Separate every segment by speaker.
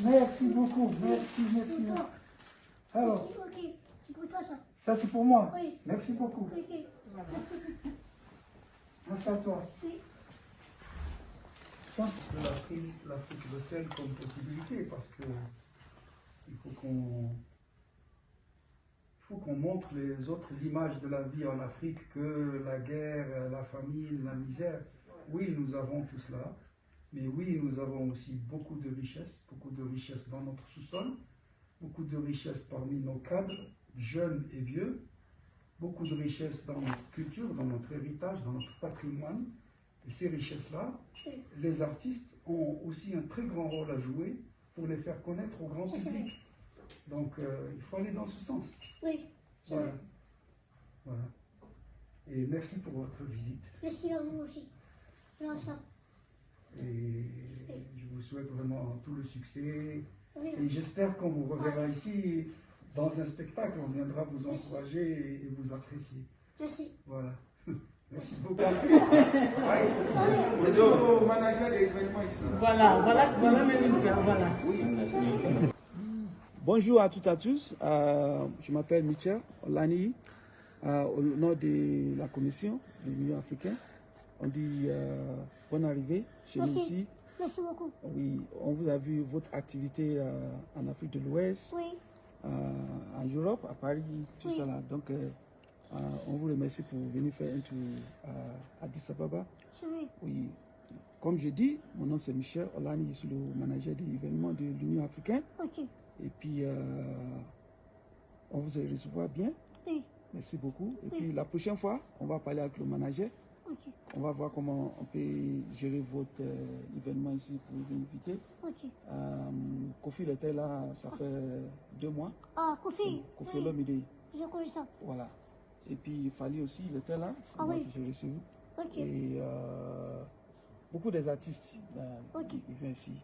Speaker 1: Merci beaucoup. Merci, merci. Alors,
Speaker 2: Ok, c'est pour toi ça.
Speaker 1: ça c'est pour moi.
Speaker 2: Oui.
Speaker 1: Merci beaucoup.
Speaker 2: Ok, merci.
Speaker 1: Merci à toi.
Speaker 2: Oui.
Speaker 1: Je pense que l'Afrique le scelle comme possibilité parce que il faut qu'on montre les autres images de la vie en Afrique que la guerre, la famine, la misère. Oui, nous avons tout cela, mais oui, nous avons aussi beaucoup de richesses dans notre sous-sol, beaucoup de richesses parmi nos cadres, jeunes et vieux, beaucoup de richesses dans notre culture, dans notre héritage, dans notre patrimoine. Et ces richesses-là, les artistes ont aussi un très grand rôle à jouer pour les faire connaître au grand public. Donc, il faut aller dans ce sens.
Speaker 2: Oui, c'est
Speaker 1: Voilà.
Speaker 2: vrai.
Speaker 1: Voilà. Et merci pour votre visite.
Speaker 2: Merci à vous aussi. Vincent.
Speaker 1: Et je vous souhaite vraiment tout le succès.
Speaker 2: Oui.
Speaker 1: Et j'espère qu'on vous reverra ici dans un spectacle. On viendra vous encourager et vous apprécier.
Speaker 2: Merci.
Speaker 1: Voilà. Merci beaucoup.
Speaker 3: Voilà même voilà.
Speaker 4: Bonjour à toutes et à tous. Je m'appelle Michel Olani. Au nom de la Commission de l'Union africaine, on dit bonne arrivée chez nous ici.
Speaker 2: Merci beaucoup.
Speaker 4: Oui, on vous a vu votre activité en Afrique de l'Ouest,
Speaker 2: Oui.
Speaker 4: en Europe, à Paris, tout ça là. Donc, on vous remercie pour venir faire un tour à Addis Ababa. Oui, comme je dis, mon nom c'est Michel Olani, je suis le manager des événements de l'Union africaine.
Speaker 2: Ok.
Speaker 4: Et puis, on vous recevoir bien.
Speaker 2: Oui.
Speaker 4: Merci beaucoup. Et puis, la prochaine fois, on va parler avec le manager.
Speaker 2: Ok.
Speaker 4: On va voir comment on peut gérer votre événement ici pour vous inviter.
Speaker 2: Ok.
Speaker 4: Kofi il était là, ça fait 2 mois.
Speaker 2: Ah, Kofi.
Speaker 4: Kofi Olomide.
Speaker 2: J'ai connu ça.
Speaker 4: Voilà. Et puis Fali aussi, il était là. C'est moi que j'ai reçu.
Speaker 2: Ok.
Speaker 4: Et beaucoup des artistes, ils viennent ici.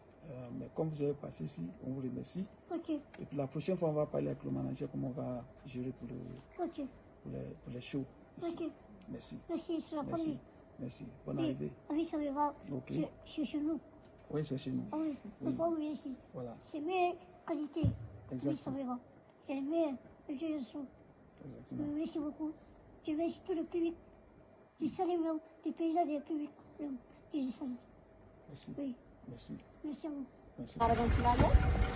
Speaker 4: Mais comme vous avez passé ici, on vous remercie.
Speaker 2: Ok.
Speaker 4: Et puis la prochaine fois, on va parler avec le manager comment on va gérer pour les shows ici.
Speaker 2: Ok.
Speaker 4: Merci.
Speaker 2: Merci, c'est la famille.
Speaker 4: Merci. Bonne arrivée.
Speaker 2: Oui, ça me va.
Speaker 4: Ok.
Speaker 2: C'est chez nous.
Speaker 4: Oui, c'est chez nous.
Speaker 2: Ah oui, on peut pas oublier ici.
Speaker 4: Voilà.
Speaker 2: C'est meilleure qualité.
Speaker 4: Exactement.
Speaker 2: Oui, ça me va. C'est le meilleur. Je suis.
Speaker 4: Exactement.
Speaker 2: Merci beaucoup. Je remercie tout le public. Je salue même les paysans et le public. Je salue.
Speaker 4: Merci.
Speaker 2: Oui.
Speaker 4: Merci.
Speaker 2: Merci à vous.
Speaker 4: Merci.
Speaker 3: Aragon Tilale.